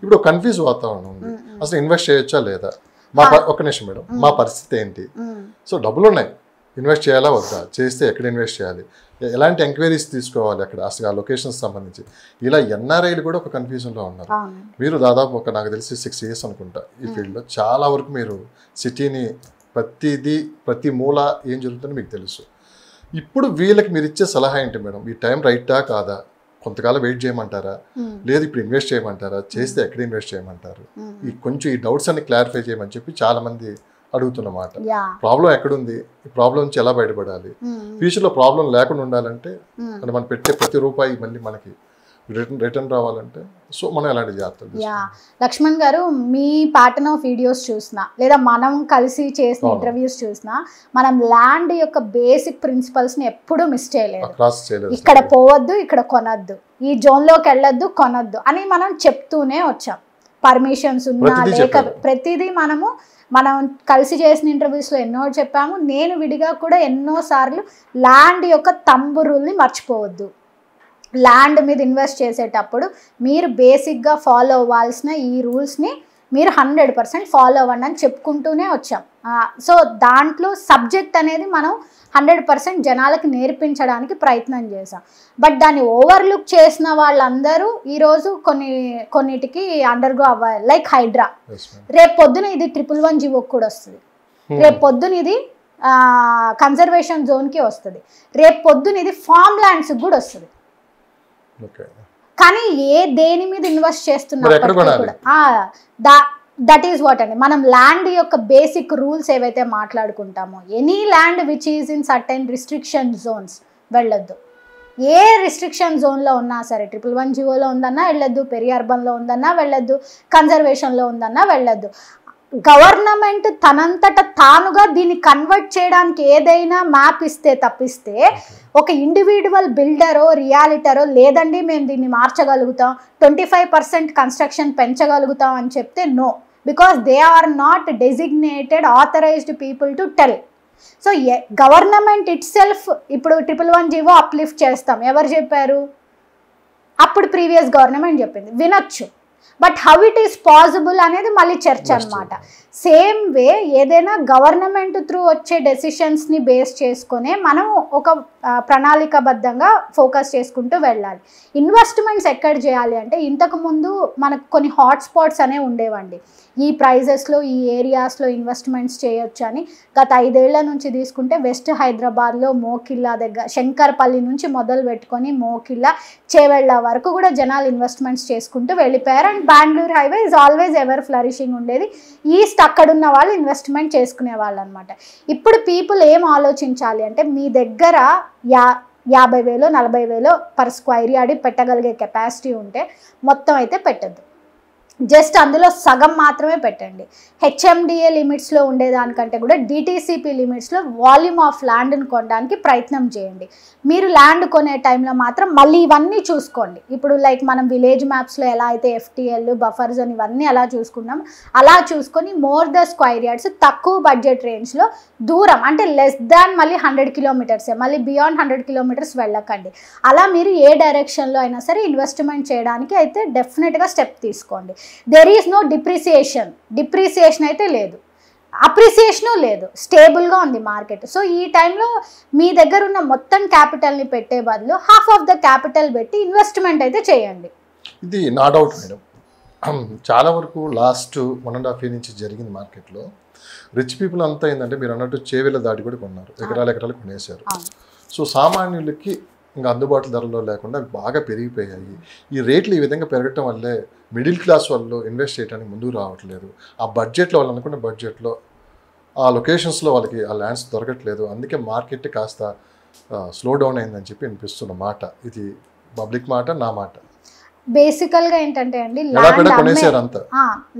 ఇప్పుడు కన్ఫ్యూజ్ వాతావరణం ఉంది, అసలు ఇన్వెస్ట్ చేయొచ్చా లేదా, ఒక్క నిమిషం మేడం, మా పరిస్థితి ఏంటి, సో డబ్బులు ఉన్నాయి, ఇన్వెస్ట్ చేయాలా వద్దా, చేస్తే ఎక్కడ ఇన్వెస్ట్ చేయాలి, ఎలాంటి ఎంక్వైరీస్ తీసుకోవాలి అక్కడ అసలు ఆ లొకేషన్స్ సంబంధించి, ఇలా ఎన్ఆర్ఐలు కూడా ఒక కన్ఫ్యూజన్లో ఉన్నారు. మీరు దాదాపు నాకు తెలిసి 6 years అనుకుంటా ఈ ఫీల్డ్లో, చాలా వరకు మీరు సిటీని ప్రతి మూల ఏం జరుగుతుందో మీకు తెలుసు. ఇప్పుడు వీళ్ళకి మీరు ఇచ్చే సలహా ఏంటి మేడం, ఈ టైం రైటా కాదా, కొంతకాలం వెయిట్ చేయమంటారా, లేదు ఇప్పుడు ఇన్వెస్ట్ చేయమంటారా, చేస్తే ఎక్కడ ఇన్వెస్ట్ చేయమంటారు, కొంచెం ఈ డౌట్స్ అన్ని క్లారిఫై చేయమని చెప్పి చాలా మంది అడుగుతున్నమాట. ప్రాబ్లం ఎక్కడుంది, ఈ ప్రాబ్లం నుంచి ఎలా బయటపడాలి, ఫ్యూచర్లో ప్రాబ్లం లేకుండా ఉండాలంటే మనం పెట్టే ప్రతి రూపాయి మళ్ళీ మనకి రిటర్న్ రావాలంటే సో మనం ఎలాంటి జాగ్రత్తలు. లక్ష్మణ్ గారు, మీ ప్యాటర్న్ ఆఫ్ వీడియోస్ చూసినా లేదా మనం కలిసి చేసిన ఇంటర్వ్యూస్ చూసినా మనం ల్యాండ్ యొక్క బేసిక్ ప్రిన్సిపల్స్ని ఎప్పుడూ మిస్ చేయలేదు. ఇక్కడ పోవద్దు, ఇక్కడ కొనద్దు, ఈ జోన్లోకి వెళ్ళొద్దు, కొనొద్దు అని మనం చెప్తూనే వచ్చాం. పర్మిషన్స్ ఉన్నా లేక ప్రతిదీ మనం కలిసి చేసిన ఇంటర్వ్యూస్లో ఎన్నో చెప్పాము. నేను విడిగా కూడా ఎన్నోసార్లు ల్యాండ్ యొక్క తంబు రూల్ని మర్చిపోవద్దు, ల్యాండ్ మీద ఇన్వెస్ట్ చేసేటప్పుడు మీరు బేసిక్గా ఫాలో అవ్వాల్సిన ఈ రూల్స్ని మీరు 100% ఫాలో అవ్వండి అని చెప్పుకుంటూనే వచ్చాం. సో దాంట్లో సబ్జెక్ట్ అనేది మనం 100% జనాలకు నేర్పించడానికి ప్రయత్నం చేసాం. బట్ దాన్ని ఓవర్లుక్ చేసిన వాళ్ళందరూ ఈరోజు కొన్నిటికి అండర్గో అవ్వాలి. లైక్ హైడ్రా, రేపు పొద్దున ఇది 111 జీవోకి కూడా వస్తుంది, రేపు పొద్దున ఇది కన్జర్వేషన్ జోన్కి వస్తుంది, రేపు పొద్దున ఇది ఫార్మ్ ల్యాండ్స్కి కూడా వస్తుంది. కానీ దేని మీద ఇన్వెస్ట్ చేస్తున్నప్పటికీ కూడా దట్ ఈస్ వాట్ అండి, మనం ల్యాండ్ యొక్క బేసిక్ రూల్స్ ఏవైతే మాట్లాడుకుంటామో, any land which is in certain restriction zones వెళ్ళొద్దు. ఏ రిస్ట్రిక్షన్ జోన్లో ఉన్నా సరే, 111 జీవోలో ఉందన్నా వెళ్ళొద్దు, పెరి అర్బన్లో ఉందన్నా వెళ్ళొద్దు, కన్జర్వేషన్లో ఉందన్నా వెళ్ళొద్దు. గవర్నమెంట్ తనంతట తానుగా దీన్ని కన్వర్ట్ చేయడానికి ఏదైనా మ్యాప్ ఇస్తే తప్పిస్తే ఒక ఇండివిజువల్ బిల్డరో రియాలిటరో లేదండి మేము దీన్ని మార్చగలుగుతాం, 25% కన్స్ట్రక్షన్ పెంచగలుగుతాం అని చెప్తే no, because they are not designated authorised people to tell. So government itself ఇప్పుడు 111 జీవో అప్లిఫ్ట్ చేస్తాం, ఎవరు చెప్పారు? అప్పుడు ప్రీవియస్ గవర్నమెంట్ చెప్పింది, వినొచ్చు. But how it is possible అనేది మళ్ళీ చర్చ అనమాట. సేమ్ వే ఏదైనా గవర్నమెంట్ త్రూ వచ్చే డెసిషన్స్ని బేస్ చేసుకునే మనం ఒక ప్రణాళికాబద్ధంగా ఫోకస్ చేసుకుంటూ వెళ్ళాలి. ఇన్వెస్ట్మెంట్స్ ఎక్కడ చేయాలి అంటే, ఇంతకుముందు మనకు కొన్ని హాట్స్పాట్స్ అనేవి ఉండేవండి. ఈ ప్రైజెస్లో ఈ ఏరియాస్లో ఇన్వెస్ట్మెంట్స్ చేయొచ్చు అని. గత 5 ఏళ్ల నుంచి తీసుకుంటే వెస్ట్ హైదరాబాద్లో మోకిల్లా దగ్గర, శంకర్పల్లి నుంచి మొదలు పెట్టుకొని మోకిల్లా చేవెళ్ళ వరకు కూడా జనాలు ఇన్వెస్ట్మెంట్స్ చేసుకుంటూ వెళ్ళిపోయారు. And Bengaluru highway is always ever flourishing ఉండేది. ఈస్ట్ అక్కడున్న వాళ్ళు ఇన్వెస్ట్మెంట్ చేసుకునే వాళ్ళు అనమాట. ఇప్పుడు పీపుల్ ఏం ఆలోచించాలి అంటే, మీ దగ్గర 50,000 40,000 పర్ స్క్వేర్ యార్డ్ పెట్టగలిగే కెపాసిటీ ఉంటే మొత్తం అయితే పెట్టద్దు, జస్ట్ అందులో సగం మాత్రమే పెట్టండి. హెచ్ఎండిఏ లిమిట్స్లో ఉండేదానికంటే కూడా డిటీసీపీ లిమిట్స్లో వాల్యూమ్ ఆఫ్ ల్యాండ్ని కొనడానికి ప్రయత్నం చేయండి. మీరు ల్యాండ్ కొనే టైంలో మాత్రం మళ్ళీ ఇవన్నీ చూసుకోండి. ఇప్పుడు లైక్ మనం విలేజ్ మ్యాప్స్లో ఎలా అయితే ఎఫ్టీఎల్ బఫర్ జోన్ ఇవన్నీ ఎలా చూసుకున్నాం, అలా చూసుకొని మోర్ ద స్క్వేర్ యార్డ్స్ తక్కువ బడ్జెట్ రేంజ్లో దూరం అంటే లెస్ దాన్ మళ్ళీ 100 kilometers, మళ్ళీ బియాండ్ 100 kilometers వెళ్ళకండి. అలా మీరు ఏ డైరెక్షన్లో అయినా సరే ఇన్వెస్ట్మెంట్ చేయడానికి అయితే డెఫినెట్గా స్టెప్ తీసుకోండి. దెర్ ఈజ్ నో డిప్రిసియేషన్ అయితే లేదు, అప్రిసియేషను లేదు, స్టేబుల్గా ఉంది మార్కెట్. సో ఈ టైంలో మీ దగ్గర ఉన్న మొత్తం క్యాపిటల్ని పెట్టే బదులు హాఫ్ ఆఫ్ ద క్యాపిటల్ పెట్టి ఇన్వెస్ట్మెంట్ అయితే చేయండి. ఇది నా డౌట్ మేడం. చాలా వరకు లాస్ట్ 1.5 years నుంచి జరిగింది మార్కెట్లో. రిచ్ పీపుల్ అంతా ఏంటంటే మీరు అన్నట్టు చేవేళ్ళ దాటి కూడా కొన్నారు, ఎకరాలు కొనేశారు. సో సామాన్యులకి ఇంకా అందుబాటులో ధరలో లేకుండా బాగా పెరిగిపోయాయి. ఈ రేట్లు ఈ విధంగా పెరగటం వల్లే మిడిల్ క్లాస్ వాళ్ళు ఇన్వెస్ట్ చేయడానికి ముందుకు రావట్లేదు. ఆ బడ్జెట్లో వాళ్ళు అనుకున్న బడ్జెట్లో ఆ లొకేషన్స్లో వాళ్ళకి ఆ ల్యాండ్స్ దొరకట్లేదు. అందుకే మార్కెట్ కాస్త స్లో డౌన్ అయిందని చెప్పి అనిపిస్తున్న మాట. ఇది పబ్లిక్ మాట, నా మాట. బేసికల్గా ఏంటంటే అండి,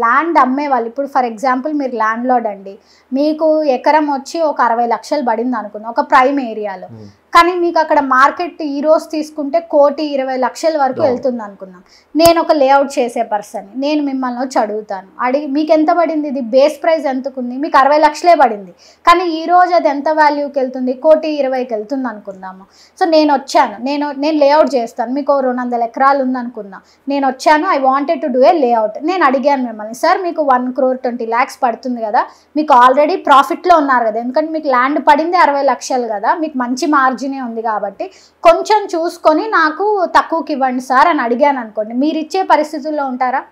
ల్యాండ్ అమ్మే వాళ్ళు ఇప్పుడు ఫర్ ఎగ్జాంపుల్ మీరు ల్యాండ్ లార్డ్ అండి, మీకు ఎకరం వచ్చి ఒక 60 లక్షలు పడింది అనుకుందాం ఒక ప్రైమ్ ఏరియాలో. కానీ మీకు అక్కడ మార్కెట్ ఈ రోజు తీసుకుంటే 1,20,00,000 వరకు వెళ్తుంది అనుకున్నాం. నేను ఒక లేఅవుట్ చేసే పర్సన్, నేను మిమ్మల్ని వచ్చి అడుగుతాను, అడిగి మీకు ఎంత పడింది, ఇది బేస్ ప్రైస్ ఎంతకుంది, మీకు 60 లక్షలే పడింది, కానీ ఈ రోజు అది ఎంత వాల్యూకి వెళ్తుంది, 1,20,00,000కి వెళ్తుంది అనుకుందాము. సో నేను వచ్చాను, నేను లేఅవుట్ చేస్తాను, మీకు 200 ఎకరాలు ఉందనుకున్నా, నేను వచ్చాను, I wanted to do a layout. నేను అడిగాను మిమ్మల్ని, సార్ మీకు 1,20,00,000 పడుతుంది కదా, మీకు ఆల్రెడీ ప్రాఫిట్లో ఉన్నారు కదా, ఎందుకంటే మీకు ల్యాండ్ పడింది 60 లక్షలు కదా, మీకు మంచి మార్జినే ఉంది కాబట్టి కొంచెం చూసుకొని నాకు తక్కువకి ఇవ్వండి సార్ అని అడిగాను అనుకోండి, మీరు ఇచ్చే పరిస్థితుల్లో ఉంటారా?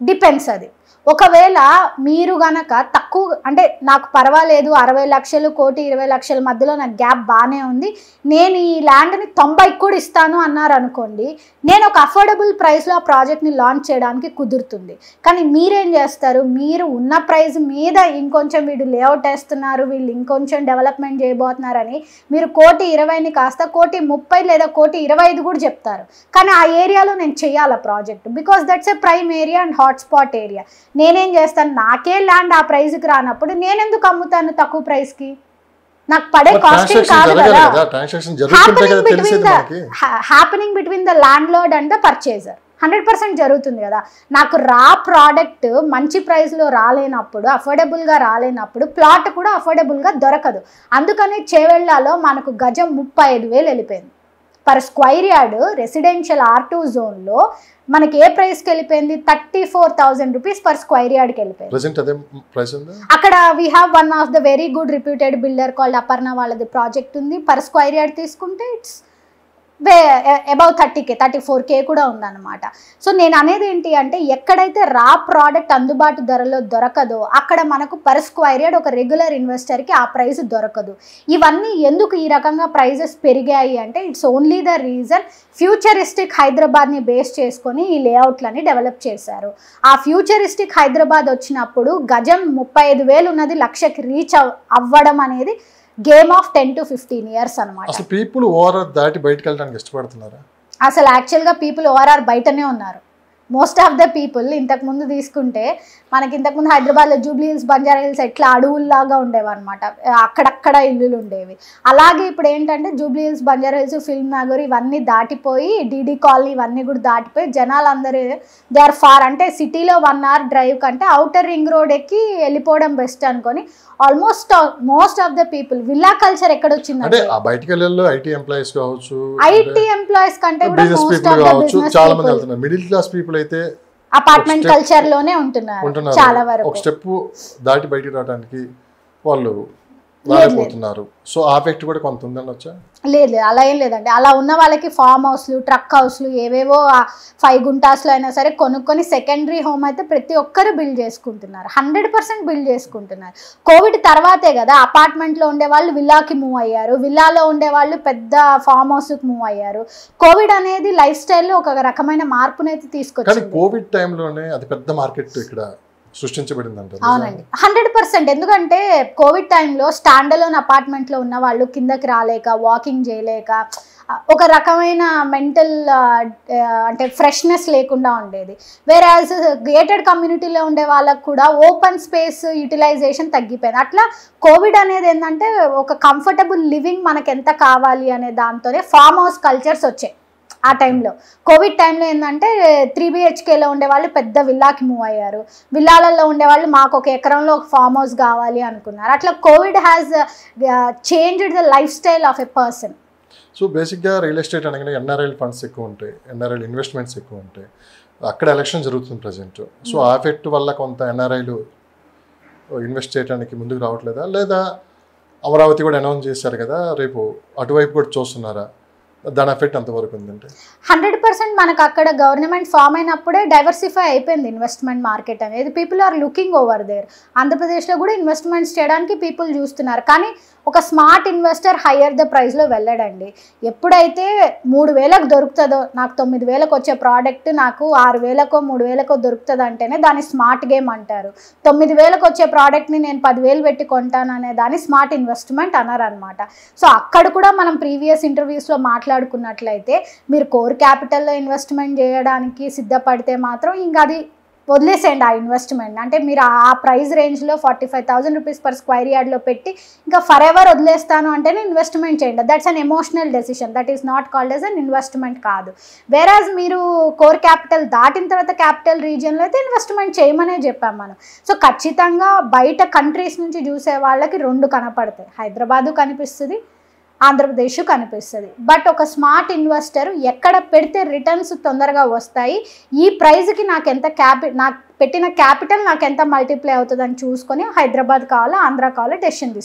డిపెండ్స్. అది ఒకవేళ మీరు గనక తక్కువ అంటే నాకు పర్వాలేదు 60 లక్షలు 1,20,00,000 మధ్యలో నాకు గ్యాప్ బాగానే ఉంది, నేను ఈ ల్యాండ్ని 90 కూడా ఇస్తాను అన్నారు అనుకోండి, నేను ఒక అఫోర్డబుల్ ప్రైస్లో ఆ ప్రాజెక్ట్ని లాంచ్ చేయడానికి కుదురుతుంది. కానీ మీరేం చేస్తారు, మీరు ఉన్న ప్రైస్ మీద ఇంకొంచెం వీడు లేఅవుట్ వేస్తున్నారు, వీళ్ళు ఇంకొంచెం డెవలప్మెంట్ చేయబోతున్నారని మీరు 1,20,00,000ని కాస్త 1,30,00,000 లేదా 1,25,00,000 కూడా చెప్తారు. కానీ ఆ ఏరియాలో నేను చేయాలి project, because that's a prime area and hotspot area. నేనేం చేస్తాను, నాకే ల్యాండ్ ఆ ప్రైస్కి రానప్పుడు నేను ఎందుకు అమ్ముతాను తక్కువ ప్రైస్కి? నాకు పడే కాస్టింగ్ కాదు కదా. Happening between the land lord and the purchaser 100% జరుగుతుంది కదా. నాకు రా ప్రోడక్ట్ మంచి ప్రైస్లో రాలేనప్పుడు, అఫోర్డబుల్గా రాలేనప్పుడు ప్లాట్ కూడా అఫోర్డబుల్గా దొరకదు. అందుకని చేవెళ్ళలో మనకు గజం 35,000 వెళ్ళిపోయింది per square yard. Residential R2 జోన్లో మనకి ఏ ప్రైస్కి వెళ్ళిపోయింది, 34,000 రూపీస్ పర్ స్క్వైర్ యార్డ్కి వెళ్ళిపోయింది. అక్కడ we have one of the very good reputed builder called Aparna, వాళ్ళది ప్రాజెక్ట్ ఉంది. పర్ స్క్వైర్ యార్డ్ తీసుకుంటే ఇట్స్ అబౌవ్ 30K 34K కూడా ఉందన్నమాట. సో నేను అనేది ఏంటి అంటే, ఎక్కడైతే రా ప్రోడక్ట్ అందుబాటు ధరలో దొరకదో అక్కడ మనకు పర్ స్క్వైర్ యార్డ్ ఒక రెగ్యులర్ ఇన్వెస్టర్కి ఆ ప్రైస్ దొరకదు. ఇవన్నీ ఎందుకు ఈ రకంగా ప్రైజెస్ పెరిగాయి అంటే, it's only the reason futuristic హైదరాబాద్ని బేస్ చేసుకొని ఈ లేఅవుట్లని డెవలప్ చేశారు. ఆ ఫ్యూచరిస్టిక్ హైదరాబాద్ వచ్చినప్పుడు గజం 35,000 ఉన్నది లక్షకి రీచ్ అవ్వడం అనేది గేమ్ ఆఫ్ 10 to 15 years అనమాట. అసలు పీపుల్ ఓఆర్ఆర్ దాటి బయటకు వెళ్ళడానికి ఇష్టపడుతున్నారా? అసలు యాక్చువల్గా పీపుల్ ఓఆర్ఆర్ బయటనే ఉన్నారు. మోస్ట్ ఆఫ్ ద పీపుల్ ఇంతకుముందు తీసుకుంటే మనకి ఇంతకుముందు హైదరాబాద్లో జూబ్లీ హిల్స్, బంజారా హిల్స్ ఎట్లా అడవుల్లాగా ఉండేవి అనమాట, అక్కడక్కడ ఇల్లులు ఉండేవి. అలాగే ఇప్పుడు ఏంటంటే Jubilee hills, Banjara hills, film Nagar ఇవన్నీ దాటిపోయి DD కాలనీ ఇవన్నీ కూడా దాటిపోయి జనాలు అందరూ దే ఆర్ ఫార్, అంటే సిటీలో 1 hour డ్రైవ్ కంటే అవుటర్ రింగ్ రోడ్ ఎక్కి వెళ్ళిపోవడం బెస్ట్ అనుకొని almost most of the people villa culture ఎక్కడ వచ్చిందంటే బయటికి వెళ్ళాలి. ఐటీ ఎంప్లాయీస్ కావచ్చు, ఐటీ ఎంప్లాయీస్ కంటే కూడా మోస్ట్ ఆఫ్ ద బిజినెస్ చాలా మంది వెళ్తున్నారు. మిడిల్ క్లాస్ పీపుల్ అయితే అపార్ట్మెంట్ కల్చర్ లోనే ఉంటున్నారు చాలా వరకు. ఒక స్టెప్ దాటి బయటికి రావడానికి వాళ్ళు రాలేకపోతున్నారు. సో ఆ ఎఫెక్ట్ కూడా కొంత ఉందనొచ్చా? లేదు, అలా ఏం లేదండి. అలా ఉన్న వాళ్ళకి ఫామ్ హౌస్లు, ట్రక్ హౌస్లు ఏవేవో 5 గుంటాస్లో అయినా సరే కొనుక్కొని సెకండరీ హోమ్ అయితే ప్రతి ఒక్కరు బిల్డ్ చేసుకుంటున్నారు, 100% బిల్డ్ చేసుకుంటున్నారు. కోవిడ్ తర్వాతే కదా అపార్ట్మెంట్లో ఉండే వాళ్ళు విల్లాకి మూవ్ అయ్యారు, విల్లాలో ఉండే వాళ్ళు పెద్ద ఫామ్ హౌస్కి మూవ్ అయ్యారు. కోవిడ్ అనేది లైఫ్ స్టైల్లో ఒక రకమైన మార్పునైతే తీసుకొచ్చింది. కోవిడ్ టైంలోనే అది పెద్ద మార్కెట్ ఇక్కడ సృష్టించబడిందంట. అవునండి, 100%. ఎందుకంటే కోవిడ్ టైంలో స్టాండ్ అలోన్ అపార్ట్మెంట్లో ఉన్న వాళ్ళు కిందకి రాలేక, వాకింగ్ చేయలేక, ఒక రకమైన మెంటల్ అంటే ఫ్రెష్నెస్ లేకుండా ఉండేది. వేరాజ్ గేటెడ్ కమ్యూనిటీలో ఉండే వాళ్ళకు కూడా ఓపెన్ స్పేస్ యూటిలైజేషన్ తగ్గిపోయింది. అట్లా కోవిడ్ అనేది ఏంటంటే ఒక కంఫర్టబుల్ లివింగ్ మనకు ఎంత కావాలి అనే దాంతోనే ఫామ్ హౌస్ కల్చర్స్ వచ్చాయి. ఆ టైంలో కోవిడ్ టైంలో ఏంటంటే 3 BHKలో ఉండేవాళ్ళు పెద్ద విల్లాకి మూవ్ అయ్యారు, విల్లాలలో ఉండేవాళ్ళు మాకు 1 ఎకరంలో ఒక ఫామ్ హౌస్ కావాలి అనుకున్నారు. అట్లా Covid has changed the life style of a person. So బేసిక్గా రియల్ ఎస్టేట్ అనగానే NRI ఫండ్స్ ఎక్కువ ఉంటాయి, NRI ఇన్వెస్ట్మెంట్స్ ఎక్కువ ఉంటాయి. అక్కడ ఎలక్షన్ జరుగుతుంది ప్రజెంట్. సో ఆ ఎఫెక్ట్ వల్ల కొంత NRIలు ఇన్వెస్ట్ చేయడానికి ముందుకు రావట్లేదా, లేదా అమరావతి కూడా అనౌన్స్ చేశారు కదా రేపు, అటువైపు కూడా చూస్తున్నారా? దాని ఎఫెక్ట్ ఎంతవరకు ఉందంటే 100% మనకు అక్కడ గవర్నమెంట్ ఫామ్ అయినప్పుడే డైవర్సిఫై అయిపోయింది ఇన్వెస్ట్మెంట్ మార్కెట్ అనేది. People are looking over there. ఆంధ్రప్రదేశ్లో కూడా ఇన్వెస్ట్మెంట్స్ చేయడానికి పీపుల్ చూస్తున్నారు. కానీ ఒక స్మార్ట్ ఇన్వెస్టర్ హయ్యర్ ద ప్రైస్లో వెళ్ళడండి. ఎప్పుడైతే 3,000కు దొరుకుతుందో, నాకు 9,000కు వచ్చే ప్రోడక్ట్ నాకు 6,000కో 3,000కో దొరుకుతుంది అంటేనే దాన్ని స్మార్ట్ గేమ్ అంటారు. 9,000కు వచ్చే ప్రోడక్ట్ని నేను 10,000 పెట్టి కొంటాను అనే దాన్ని స్మార్ట్ ఇన్వెస్ట్మెంట్ అన్నారు అనమాట. సో అక్కడ కూడా మనం ప్రీవియస్ ఇంటర్వ్యూస్లో మాట్లాడుకున్నట్లయితే మీరు కోర్ క్యాపిటల్లో ఇన్వెస్ట్మెంట్ చేయడానికి సిద్ధపడితే మాత్రం ఇంకా అది వదిలేసేయండి ఆ ఇన్వెస్ట్మెంట్. అంటే మీరు ఆ ప్రైస్ రేంజ్లో 45,000 రూపీస్ పర్ స్క్వేర్ యార్డ్లో పెట్టి ఇంకా ఫర్ ఎవర్ వదిలేస్తాను అంటేనే ఇన్వెస్ట్మెంట్ చేయండి. That's an emotional decision, that is not called as an investment కాదు. వేరాజ్ మీరు కోర్ క్యాపిటల్ దాటిన తర్వాత క్యాపిటల్ రీజియన్లో అయితే ఇన్వెస్ట్మెంట్ చేయమనే చెప్పాం మనం. సో ఖచ్చితంగా బయట కంట్రీస్ నుంచి చూసే వాళ్ళకి రెండు కనపడతాయి, హైదరాబాదు కనిపిస్తుంది, ఆంధ్రప్రదేశ్ కనిపిస్తుంది. బట్ ఒక స్మార్ట్ ఇన్వెస్టర్ ఎక్కడ పెడితే రిటర్న్స్ తొందరగా వస్తాయి, ఈ ప్రైజ్కి నాకు ఎంత నాకు పెట్టిన క్యాపిటల్ నాకు ఎంత మల్టిప్లై అవుతుందని చూసుకొని హైదరాబాద్ కావాలా ఆంధ్ర కావాలా డెసిషన్ తీసుకుంటారు.